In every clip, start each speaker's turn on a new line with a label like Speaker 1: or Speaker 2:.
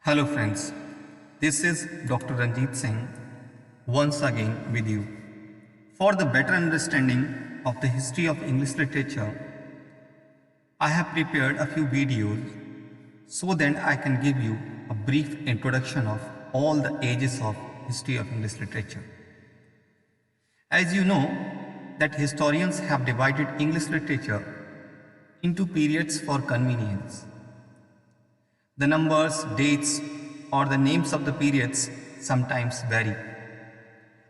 Speaker 1: Hello friends, this is Dr. Ranjit Singh once again with you. For the better understanding of the history of English literature, I have prepared a few videos so that I can give you a brief introduction of all the ages of history of English literature. As you know that historians have divided English literature into periods for convenience. The numbers, dates, or the names of the periods sometimes vary.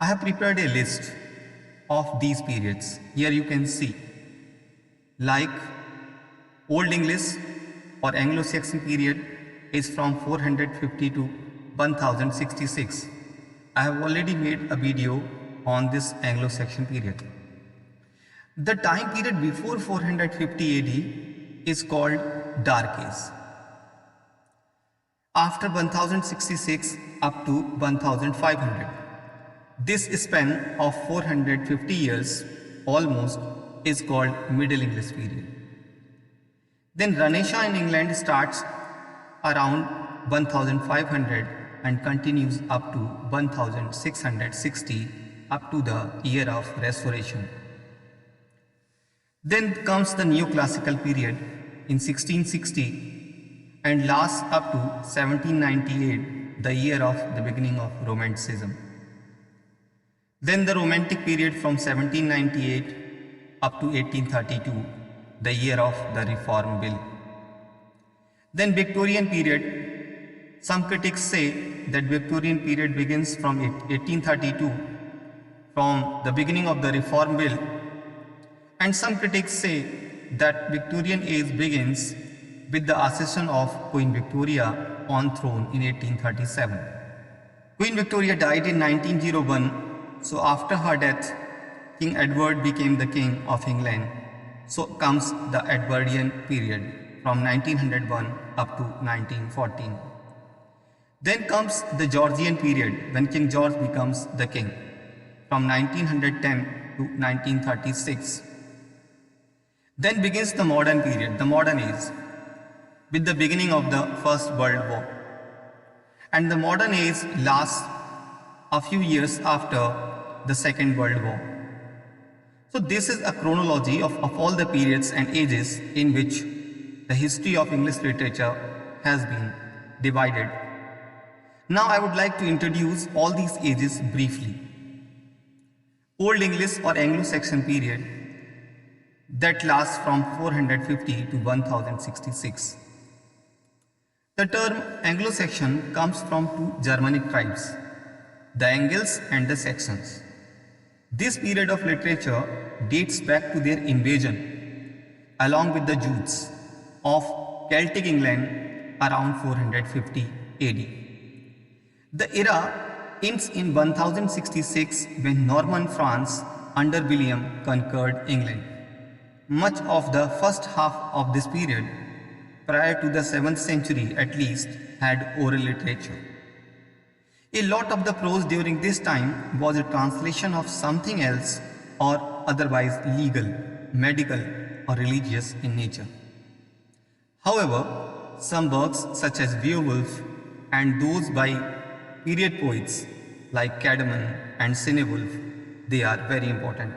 Speaker 1: I have prepared a list of these periods. Here you can see, like Old English or Anglo-Saxon period is from 450 to 1066. I have already made a video on this Anglo-Saxon period. The time period before 450 AD is called Dark Age. After 1066 up to 1500. This span of 450 years almost is called Middle English period. Then Renaissance in England starts around 1500 and continues up to 1660 up to the year of Restoration. Then comes the Neoclassical period in 1660 and lasts up to 1798, the year of the beginning of Romanticism. Then the Romantic period from 1798 up to 1832, the year of the Reform Bill. Then Victorian period. Some critics say that Victorian period begins from 1832, from the beginning of the Reform Bill, and some critics say that Victorian age begins with the accession of Queen Victoria on throne in 1837. Queen Victoria died in 1901, so after her death, King Edward became the King of England. So comes the Edwardian period from 1901 up to 1914. Then comes the Georgian period when King George becomes the king from 1910 to 1936. Then begins the modern period, the modern age, with the beginning of the First World War. And the modern age lasts a few years after the Second World War. So this is a chronology of all the periods and ages in which the history of English literature has been divided. Now I would like to introduce all these ages briefly. Old English or Anglo-Saxon period that lasts from 450 to 1066. The term Anglo-Saxon comes from two Germanic tribes, the Angles and the Saxons. This period of literature dates back to their invasion, along with the Jutes, of Celtic England around 450 AD. The era ends in 1066 when Norman France under William conquered England. Much of the first half of this period, prior to the 7th century at least, had oral literature. A lot of the prose during this time was a translation of something else or otherwise legal, medical or religious in nature. However, some works such as Beowulf and those by period poets like Cadman and Cinewulf, they are very important.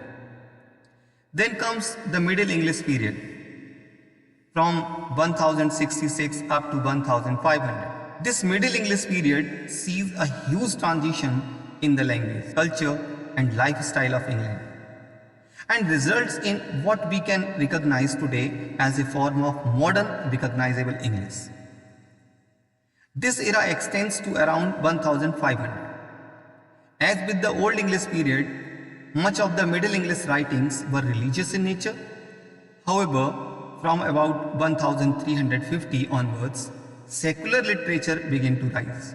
Speaker 1: Then comes the Middle English period from 1066 up to 1500. This Middle English period sees a huge transition in the language, culture and lifestyle of England and results in what we can recognize today as a form of modern recognizable English. This era extends to around 1500. As with the Old English period, much of the Middle English writings were religious in nature. However, from about 1350 onwards, secular literature began to rise.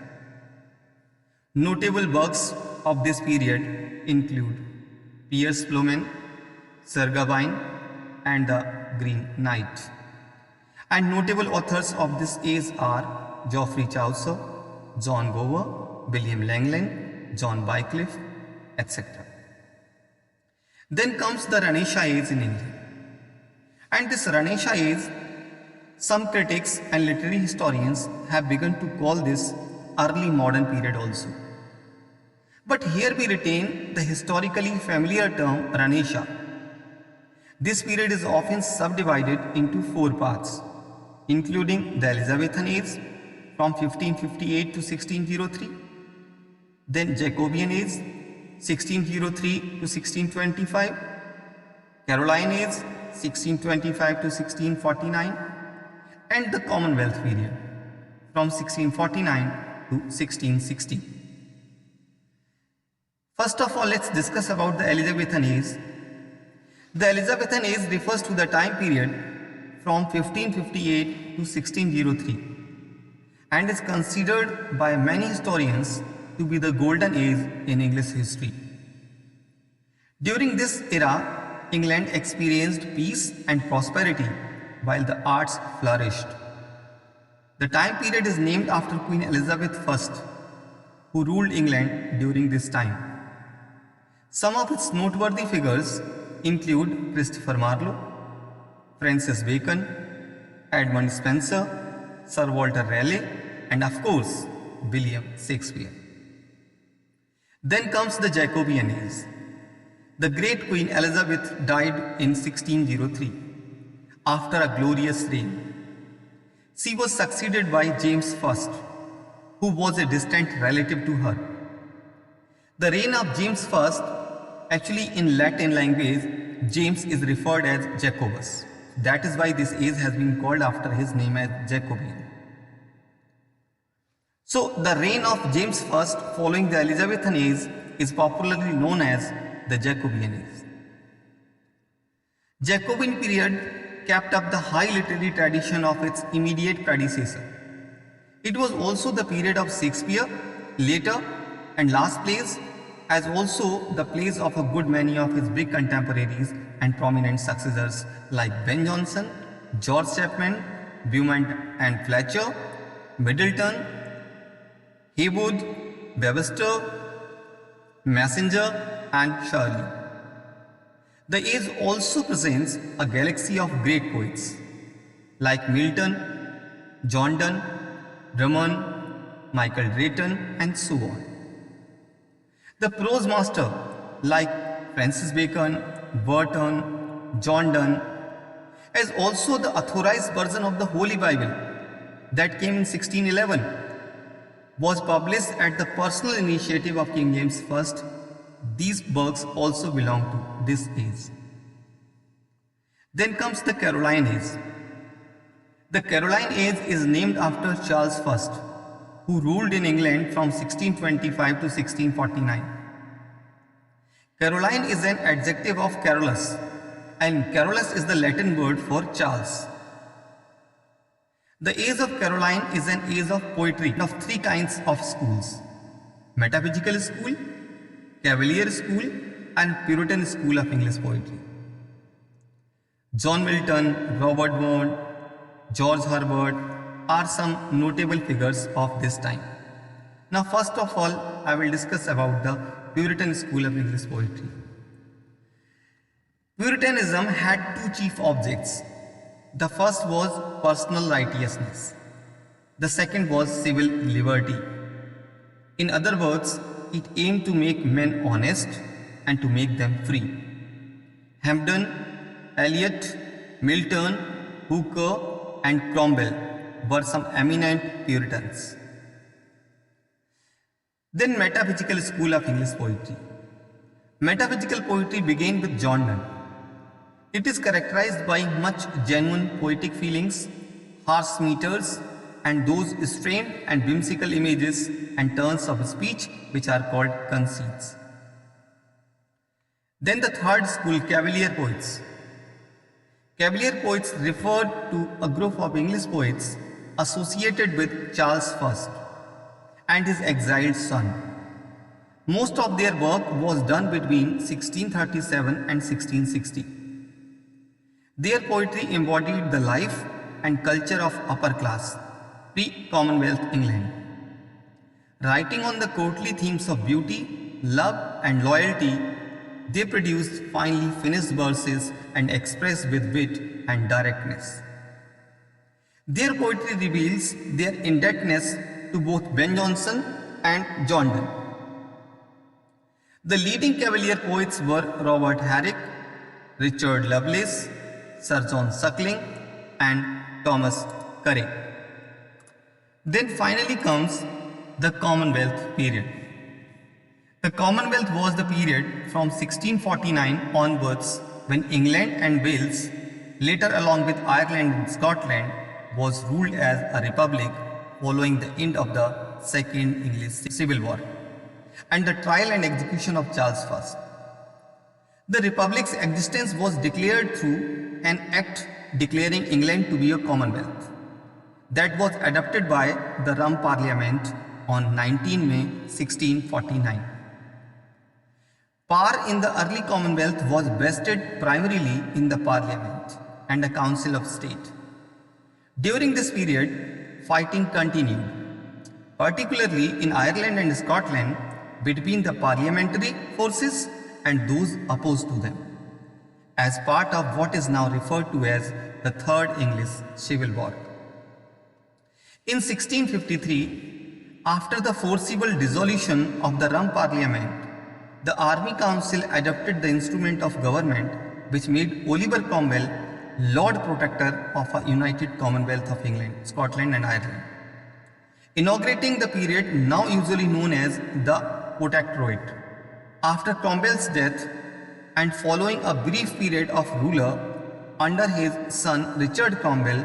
Speaker 1: Notable works of this period include Piers Plowman, Sir Gawain and the Green Knight. And notable authors of this age are Geoffrey Chaucer, John Gower, William Langland, John Wycliffe, etc. Then comes the Renaissance age in England. And this Renaissance age Some critics and literary historians have begun to call this early modern period also. But here we retain the historically familiar term Renaissance. This period is often subdivided into four parts, including the Elizabethan age from 1558 to 1603, then Jacobean age 1603 to 1625, Caroline age 1625 to 1649, and the Commonwealth period from 1649 to 1660. First of all, let's discuss about the Elizabethan age. The Elizabethan age refers to the time period from 1558 to 1603 and is considered by many historians to be the golden age in English history. During this era, England experienced peace and prosperity while the arts flourished. The time period is named after Queen Elizabeth I, who ruled England during this time. Some of its noteworthy figures include Christopher Marlowe, Francis Bacon, Edmund Spenser, Sir Walter Raleigh, and of course, William Shakespeare. Then comes the Jacobean age. The great Queen Elizabeth died in 1603 after a glorious reign. She was succeeded by James I, who was a distant relative to her. The reign of James I, actually in Latin language, James is referred as Jacobus. That is why this age has been called after his name as Jacobean. So the reign of James I following the Elizabethan age is popularly known as the Jacobean age. Jacobean period kept up the high literary tradition of its immediate predecessor. It was also the period of Shakespeare, later and last plays, as also the plays of a good many of his big contemporaries and prominent successors like Ben Jonson, George Chapman, Beaumont and Fletcher, Middleton, Heywood, Webster, Messenger and Shirley. The age also presents a galaxy of great poets like Milton, John Donne, Drummond, Michael Drayton and so on. The prose master like Francis Bacon, Burton, John Donne, as also the authorized version of the Holy Bible that came in 1611 was published at the personal initiative of King James I. These works also belong to this age. Then comes the Caroline age. The Caroline age is named after Charles I, who ruled in England from 1625 to 1649. Caroline is an adjective of Carolus, and Carolus is the Latin word for Charles. The age of Caroline is an age of poetry of three kinds of schools: metaphysical school, Cavalier school, and Puritan school of English poetry. John Milton, Robert Burns, George Herbert are some notable figures of this time. Now first of all, I will discuss about the Puritan school of English poetry. Puritanism had two chief objects. The first was personal righteousness. The second was civil liberty. In other words, it aimed to make men honest and to make them free. Hampden, Eliot, Milton, Hooker and Cromwell were some eminent Puritans. Then metaphysical school of English poetry. Metaphysical poetry began with John Donne. It is characterized by much genuine poetic feelings, harsh meters, and those strained and whimsical images and turns of speech which are called conceits. Then the third school, Cavalier poets. Cavalier poets referred to a group of English poets associated with Charles I and his exiled son. Most of their work was done between 1637 and 1660. Their poetry embodied the life and culture of upper class, pre-Commonwealth England. Writing on the courtly themes of beauty, love and loyalty, they produced finely finished verses and expressed with wit and directness. Their poetry reveals their indebtedness to both Ben Jonson and John Donne. The leading Cavalier poets were Robert Herrick, Richard Lovelace, Sir John Suckling, and Thomas Curry. Then finally comes the Commonwealth period. The Commonwealth was the period from 1649 onwards when England and Wales, later along with Ireland and Scotland, was ruled as a republic following the end of the Second English Civil War and the trial and execution of Charles I. The republic's existence was declared through an act declaring England to be a commonwealth that was adopted by the Rum Parliament on 19 May 1649. Power in the early Commonwealth was vested primarily in the Parliament and the Council of State. During this period, fighting continued, particularly in Ireland and Scotland, between the parliamentary forces and those opposed to them, as part of what is now referred to as the Third English Civil War. In 1653, after the forcible dissolution of the Rum Parliament, the Army Council adopted the instrument of government which made Oliver Cromwell Lord Protector of a united Commonwealth of England, Scotland and Ireland, inaugurating the period now usually known as the Protectorate. After Cromwell's death and following a brief period of ruler under his son Richard Cromwell,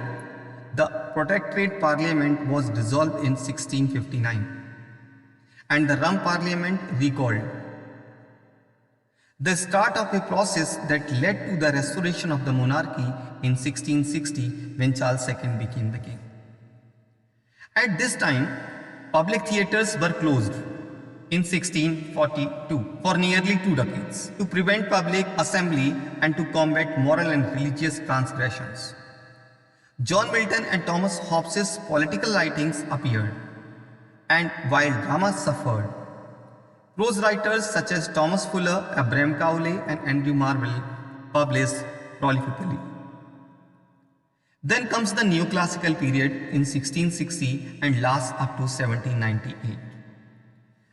Speaker 1: the Protectorate Parliament was dissolved in 1659 and the Rum Parliament recalled. The start of a process that led to the restoration of the monarchy in 1660 when Charles II became the king. At this time, public theatres were closed in 1642 for nearly 2 decades to prevent public assembly and to combat moral and religious transgressions. John Milton and Thomas Hobbes's political writings appeared, and while drama suffered, prose writers such as Thomas Fuller, Abraham Cowley and Andrew Marvell published prolifically. Then comes the Neoclassical period in 1660 and lasts up to 1798.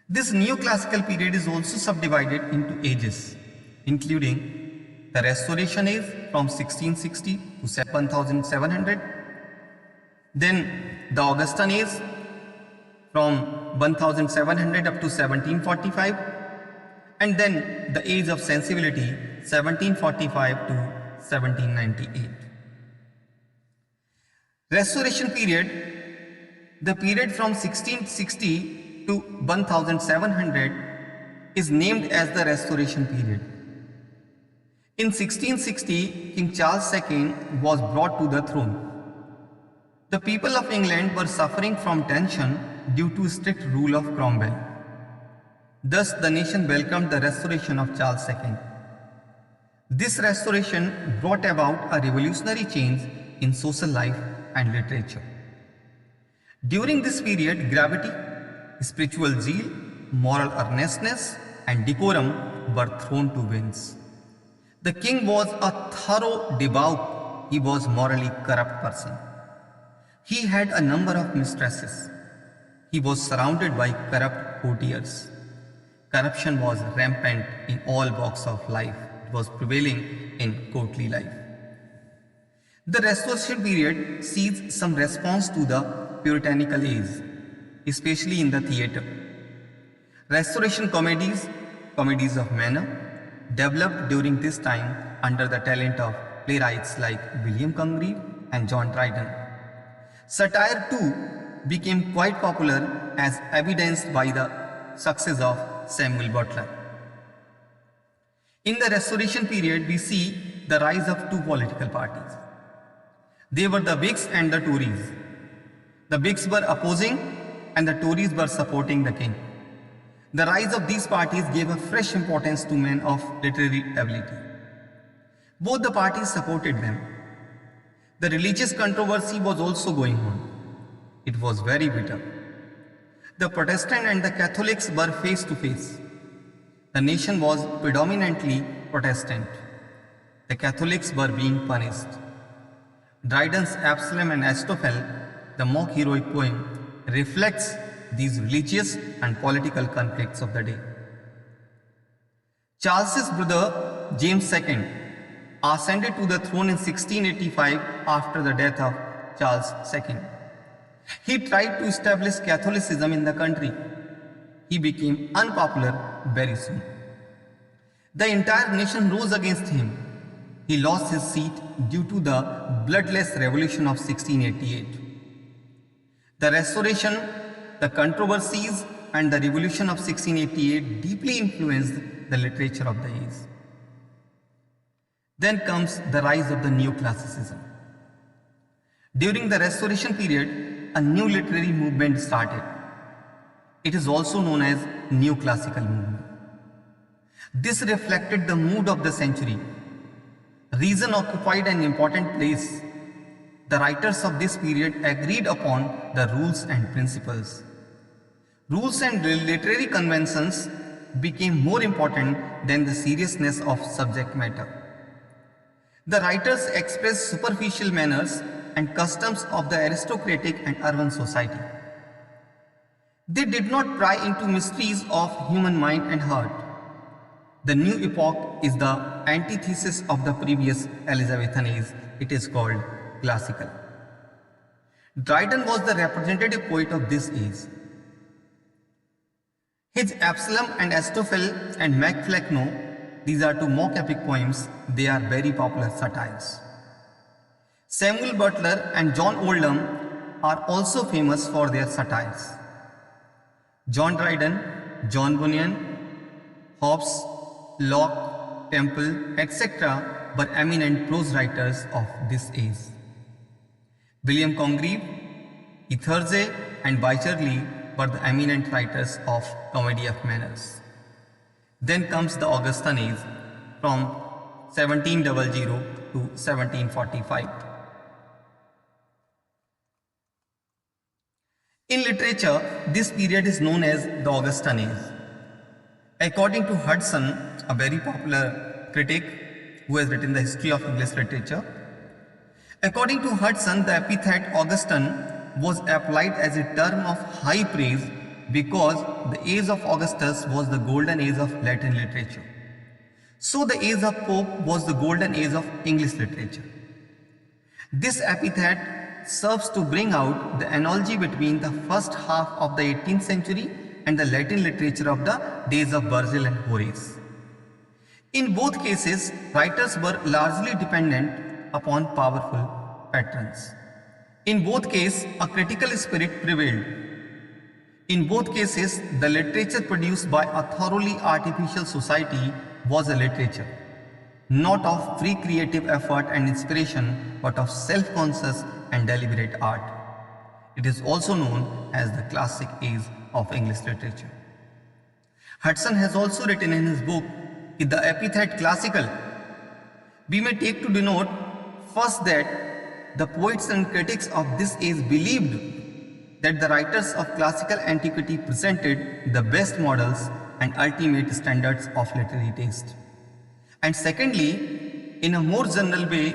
Speaker 1: This Neoclassical period is also subdivided into ages, including the Restoration Age from 1660 to 1700, then the Augustan Age from 1700 up to 1745, and then the Age of Sensibility 1745 to 1798. Restoration period, the period from 1660 to 1700 is named as the Restoration period. In 1660, King Charles II was brought to the throne. The people of England were suffering from tension due to strict rule of Cromwell. Thus, the nation welcomed the restoration of Charles II. This restoration brought about a revolutionary change in social life and literature. During this period, gravity, spiritual zeal, moral earnestness, and decorum were thrown to winds. The king was a thorough debauch. He was morally corrupt person. He had a number of mistresses. He was surrounded by corrupt courtiers. Corruption was rampant in all walks of life. It was prevailing in courtly life. The Restoration period sees some response to the Puritanical age, especially in the theatre. Restoration comedies, comedies of manner, developed during this time under the talent of playwrights like William Congreve and John Dryden. Satire too became quite popular as evidenced by the success of Samuel Butler. In the Restoration period, we see the rise of 2 political parties. They were the Whigs and the Tories. The Whigs were opposing and the Tories were supporting the king. The rise of these parties gave a fresh importance to men of literary ability. Both the parties supported them. The religious controversy was also going on. It was very bitter. The Protestant and the Catholics were face to face. The nation was predominantly Protestant. The Catholics were being punished. Dryden's Absalom and Astrophel, the mock heroic poem, reflects these religious and political conflicts of the day. Charles's brother James II ascended to the throne in 1685 after the death of Charles II. He tried to establish Catholicism in the country. He became unpopular very soon. The entire nation rose against him. He lost his seat due to the bloodless revolution of 1688. The Restoration, the controversies, and the revolution of 1688 deeply influenced the literature of the age. Then comes the rise of the Neoclassicism. During the Restoration period, a new literary movement started. It is also known as Neoclassical movement. This reflected the mood of the century. Reason occupied an important place. The writers of this period agreed upon the rules and principles. Rules and literary conventions became more important than the seriousness of subject matter. The writers expressed superficial manners and customs of the aristocratic and urban society. They did not pry into mysteries of human mind and heart. The new epoch is the antithesis of the previous Elizabethan age. It is called classical. Dryden was the representative poet of this age. His Absalom and Astrophel and Macflecknoe, these are two mock epic poems. They are very popular satires. Samuel Butler and John Oldham are also famous for their satires. John Dryden, John Bunyan, Hobbes, Locke, Temple, etc. were eminent prose writers of this age. William Congreve, Ethers, and Wycherley were the eminent writers of Comedy of Manners. Then comes the Augustan age from 1700 to 1745. In literature, this period is known as the Augustan age. According to Hudson, a very popular critic who has written the history of English literature, according to Hudson, the epithet Augustan was applied as a term of high praise because the age of Augustus was the golden age of Latin literature. So the age of Pope was the golden age of English literature. This epithet serves to bring out the analogy between the first half of the 18th century and the Latin literature of the days of Virgil and Horace. In both cases, writers were largely dependent upon powerful patrons. In both cases, a critical spirit prevailed. In both cases, the literature produced by a thoroughly artificial society was a literature, not of free creative effort and inspiration, but of self-conscious and deliberate art. It is also known as the classic age of English literature. Hudson has also written in his book, the epithet classical, we may take to denote first that the poets and critics of this age believed that the writers of classical antiquity presented the best models and ultimate standards of literary taste. And secondly, in a more general way,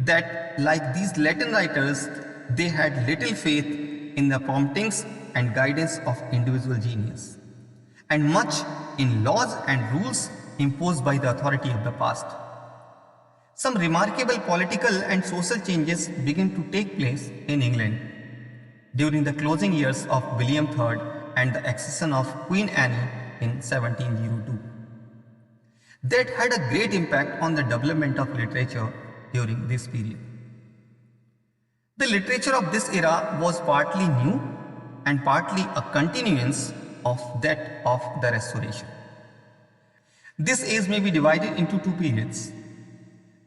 Speaker 1: that like these Latin writers, they had little faith in the promptings and guidance of individual genius, and much in laws and rules imposed by the authority of the past. Some remarkable political and social changes began to take place in England during the closing years of William III and the accession of Queen Anne in 1702. That had a great impact on the development of literature during this period. The literature of this era was partly new and partly a continuance of that of the Restoration. This age may be divided into two periods.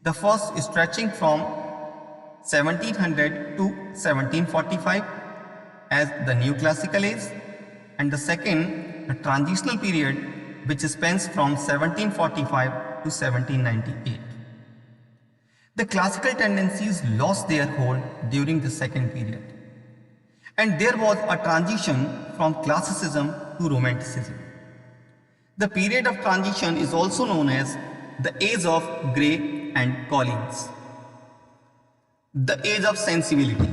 Speaker 1: The first is stretching from 1700 to 1745 as the Neoclassical age, and the second, the transitional period, which spans from 1745 to 1798. The classical tendencies lost their hold during the second period, and there was a transition from classicism to romanticism. The period of transition is also known as the Age of Gray and Collins. The age of sensibility.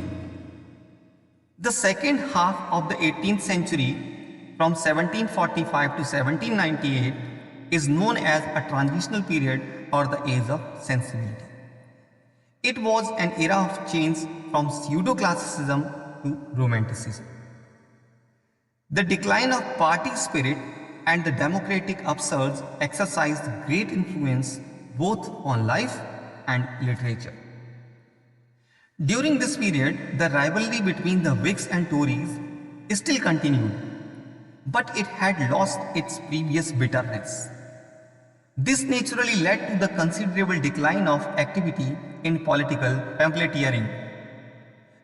Speaker 1: The second half of the 18th century, from 1745 to 1798, is known as a transitional period or the age of sensibility. It was an era of change from pseudo-classicism to romanticism. The decline of party spirit and the democratic upsurge exercised great influence both on life and literature. During this period, the rivalry between the Whigs and Tories still continued, but it had lost its previous bitterness. This naturally led to the considerable decline of activity in political pamphleteering.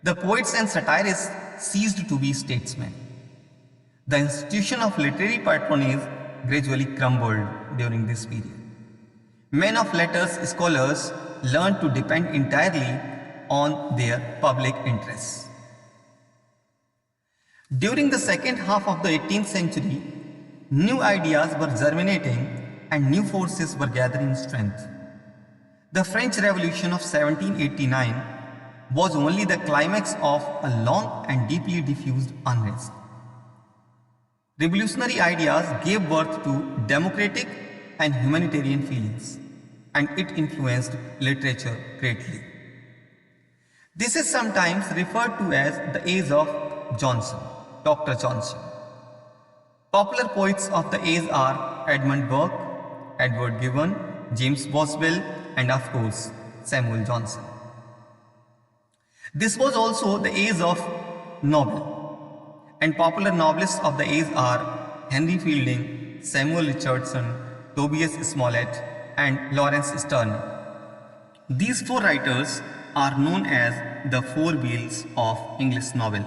Speaker 1: The poets and satirists ceased to be statesmen. The institution of literary patronage gradually crumbled during this period. Men of letters scholars learned to depend entirely on their public interests. During the second half of the 18th century, new ideas were germinating and new forces were gathering strength. The French Revolution of 1789 was only the climax of a long and deeply diffused unrest. Revolutionary ideas gave birth to democratic and humanitarian feelings, and it influenced literature greatly. This is sometimes referred to as the age of Johnson, Dr. Johnson. Popular poets of the age are Edmund Burke, Edward Gibbon, James Boswell, and of course, Samuel Johnson. This was also the age of Nobel, and popular novelists of the age are Henry Fielding, Samuel Richardson, Tobias Smollett, and Lawrence Sterne. These four writers are known as the four wheels of English novel.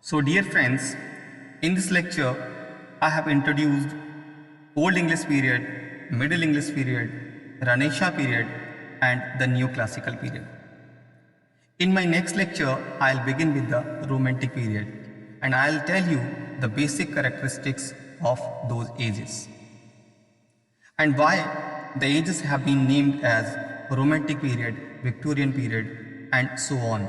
Speaker 1: So dear friends, in this lecture, I have introduced Old English period, Middle English period, Renaissance period, and the Neoclassical period. In my next lecture, I'll begin with the Romantic period, and I'll tell you the basic characteristics of those ages and why the ages have been named as Romantic period, Victorian period, and so on.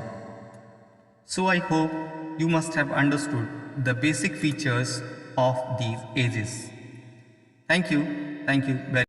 Speaker 1: So I hope you must have understood the basic features of these ages. Thank you very much.